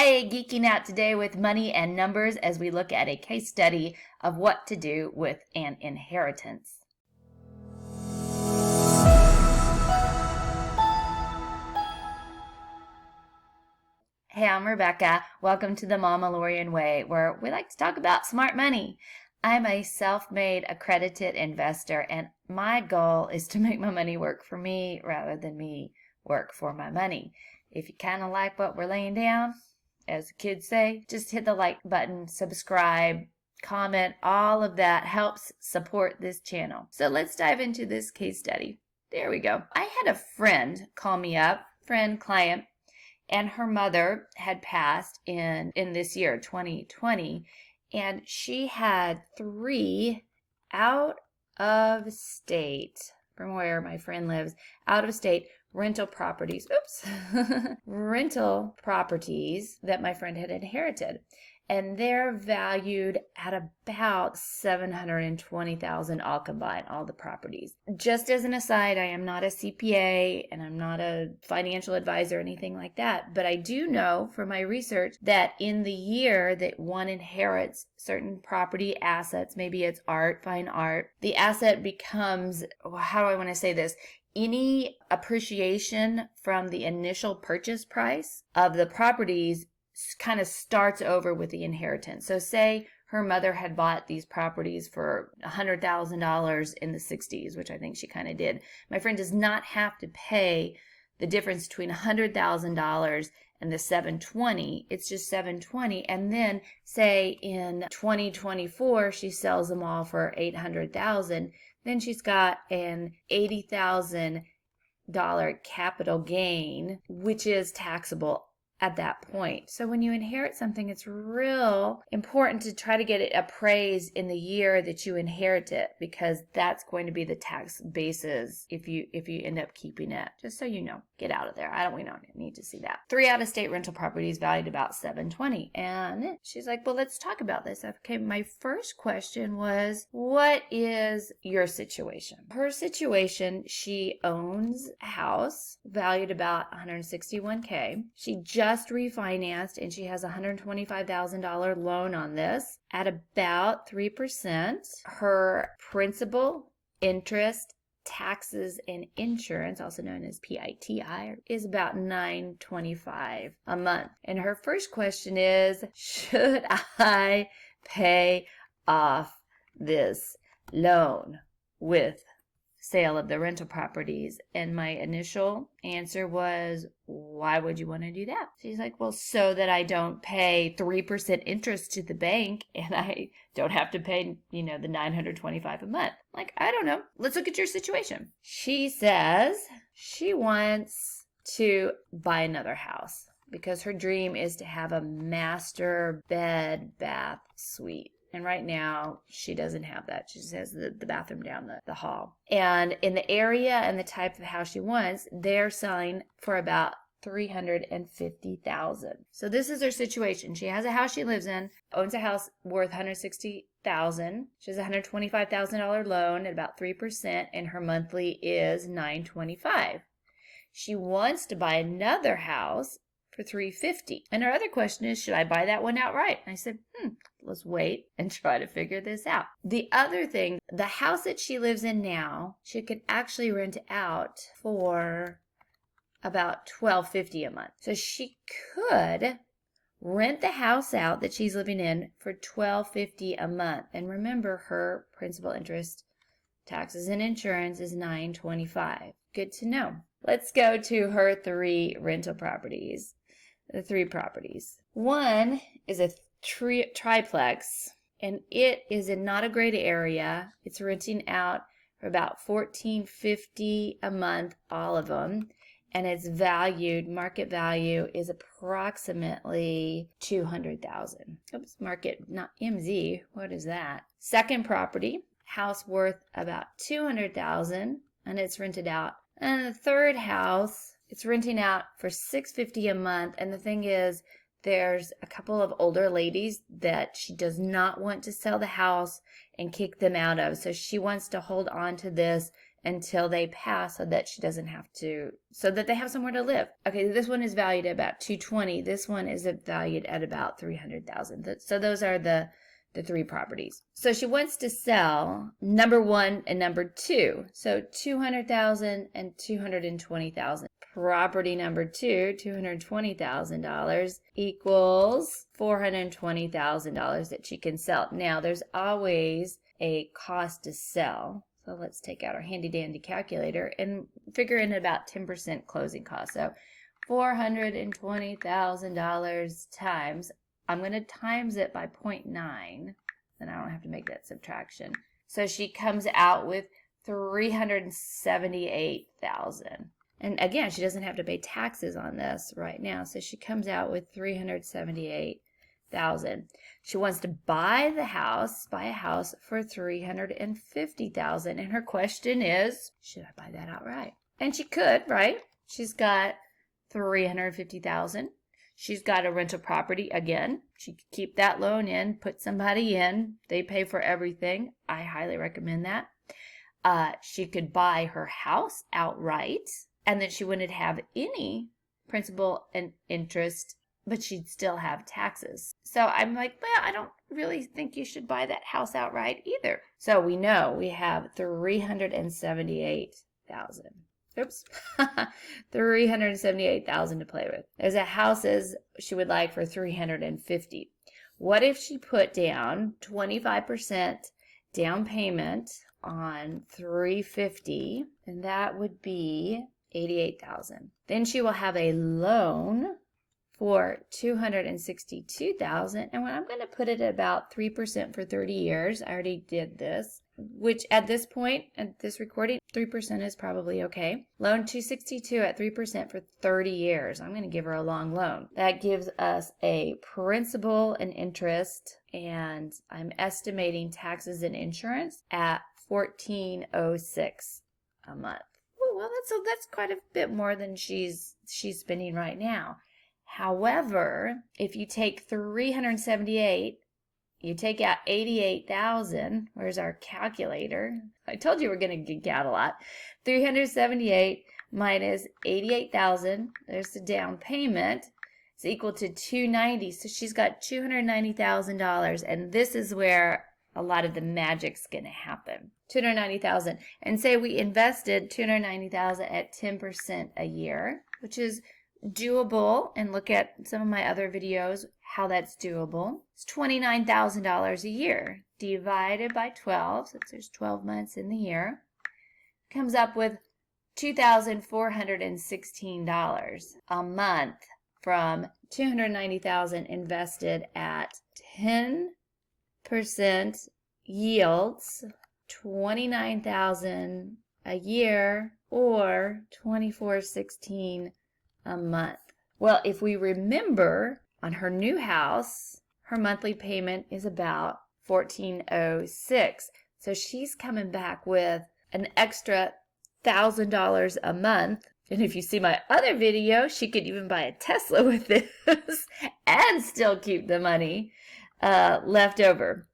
Hey, geeking out today with money and numbers as we look at a case study of what to do with an inheritance. Hey, I'm Rebecca. Welcome to the Mama Lorian Way, where we like to talk about smart money. I'm a self-made accredited investor, and my goal is to make my money work for me rather than me work for my money. If you kind of like what we're laying down, as the kids say, just hit the like button, subscribe, comment. All of that helps support this channel. So let's dive into this case study. There we go. I had a friend call me up, client, and her mother had passed in this year, 2020, and she had 3 out of state, from where my friend lives, out of state rental properties, rental properties that my friend had inherited. And they're valued at about $720,000 all combined, all the properties. Just as an aside, I am not a CPA and I'm not a financial advisor or anything like that, but I do know from my research that in the year that one inherits certain property assets, maybe it's art, fine art, the asset becomes, how do I want to say this? Any appreciation from the initial purchase price of the properties kind of starts over with the inheritance. So say her mother had bought these properties for $100,000 in the 60s, which I think she kind of did. My friend does not have to pay the difference between $100,000 and the 720. It's just 720. And then say in 2024 she sells them all for 800,000. Then she's got an $80,000 capital gain, which is taxable at that point. So when you inherit something, it's real important to try to get it appraised in the year that you inherit it, because that's going to be the tax basis if you end up keeping it. Just so you know, get out of there. We don't need to see that. 3 out of state rental properties valued about $720. And she's like, well, let's talk about this. Okay, my first question was, what is your situation? Her situation, she owns a house valued about $161K. She just refinanced and she has a $125,000 loan on this at about 3%. Her principal, interest, taxes, and insurance, also known as PITI, is about $925 a month. And her first question is, should I pay off this loan with sale of the rental properties? And my initial answer was, why would you want to do that? She's like, well, so that I don't pay 3% interest to the bank and I don't have to pay, the $925 a month. Like, I don't know. Let's look at your situation. She says she wants to buy another house because her dream is to have a master bed, bath, suite. And right now, she doesn't have that. She just has the bathroom down the hall. And in the area and the type of house she wants, they're selling for about $350,000. So this is her situation. She has a house she lives in, owns a house worth $160,000. She has a $125,000 loan at about 3%, and her monthly is $925. She wants to buy another house for $350. And her other question is, should I buy that one outright? And I said, let's wait and try to figure this out. The other thing, the house that she lives in now, she could actually rent out for about $1,250 a month. So she could rent the house out that she's living in for $1,250 a month. And remember, her principal, interest, taxes, and insurance is $925. Good to know. Let's go to her 3 rental properties. The 3 properties. One is a triplex, and it is in not a great area. It's renting out for about $1,450 a month, all of them, and its market value is approximately $200,000. Oops, market, not MZ. What is that? Second property, house worth about $200,000, and it's rented out. And the third house, it's renting out for $650 a month, and the thing is, there's a couple of older ladies that she does not want to sell the house and kick them out of. So she wants to hold on to this until they pass so that she doesn't have to, so that they have somewhere to live. Okay, this one is valued at about 220. This one is valued at about 300,000. So those are the three properties. So she wants to sell number 1 and number 2. So 200,000 and 220,000. Property number 2, $220,000 equals $420,000 that she can sell. Now there's always a cost to sell. So let's take out our handy dandy calculator and figure in about 10% closing cost. So $420,000 times, I'm going to times it by 0.9, then I don't have to make that subtraction. So she comes out with $378,000. And again, she doesn't have to pay taxes on this right now. So she comes out with $378,000. She wants to buy a house for $350,000. And her question is, should I buy that outright? And she could, right? She's got $350,000. She's got a rental property. Again, she could keep that loan in, put somebody in. They pay for everything. I highly recommend that. She could buy her house outright, and then she wouldn't have any principal and interest, but she'd still have taxes. So I'm like, well, I don't really think you should buy that house outright either. So we know we have $378,000. Oops, $378,000 to play with. There's a houses she would like for $350,000. What if she put down 25% down payment on $350,000, and that would be $88,000. Then she will have a loan for $262,000, and I'm going to put it at about 3% for 30 years. I already did this, which at this point, at this recording, 3% is probably okay. Loan $262,000 at 3% for 30 years. I'm going to give her a long loan. That gives us a principal and interest, and I'm estimating taxes and insurance at $1,406 a month. Ooh, well, that's quite a bit more than she's spending right now. However, if you take 378, you take out 88,000. Where's our calculator? I told you we're going to geek out a lot. 378 minus 88,000. There's the down payment. It's equal to 290. So she's got $290,000, and this is where a lot of the magic's going to happen. $290,000, and say we invested $290,000 at 10% a year, which is doable, and look at some of my other videos how that's doable. It's $29,000 a year divided by 12, since there's 12 months in the year, comes up with $2,416 a month from $290,000 invested at 10% yields, $29,000 a year, or $2,416 a month. Well, if we remember, on her new house, her monthly payment is about $1,406. So she's coming back with an extra $1,000 a month. And if you see my other video, she could even buy a Tesla with this and still keep the money left over.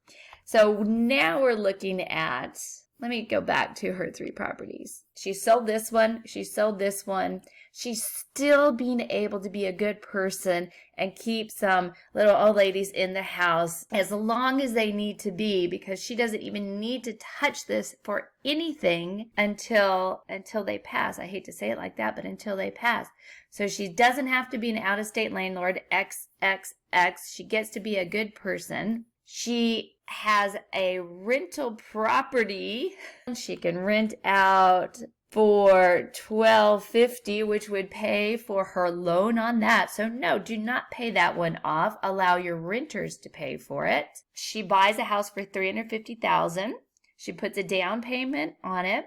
So now we're looking at, let me go back to her three properties. She sold this one. She sold this one. She's still being able to be a good person and keep some little old ladies in the house as long as they need to be, because she doesn't even need to touch this for anything until they pass. I hate to say it like that, but until they pass. So she doesn't have to be an out-of-state landlord, XXX. She gets to be a good person. She has a rental property. She can rent out for $1,250, which would pay for her loan on that. So no, do not pay that one off. Allow your renters to pay for it. She buys a house for $350,000. She puts a down payment on it.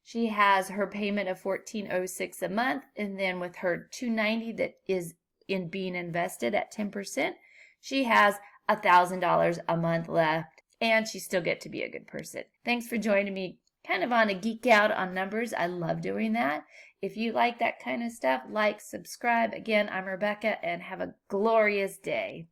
She has her payment of $1,406 a month, and then with her $290 that is in being invested at 10%, she has $1,000 a month left, and she still get to be a good person. Thanks for joining me kind of on a geek out on numbers. I love doing that. If you like that kind of stuff, like, subscribe. Again, I'm Rebecca, and have a glorious day.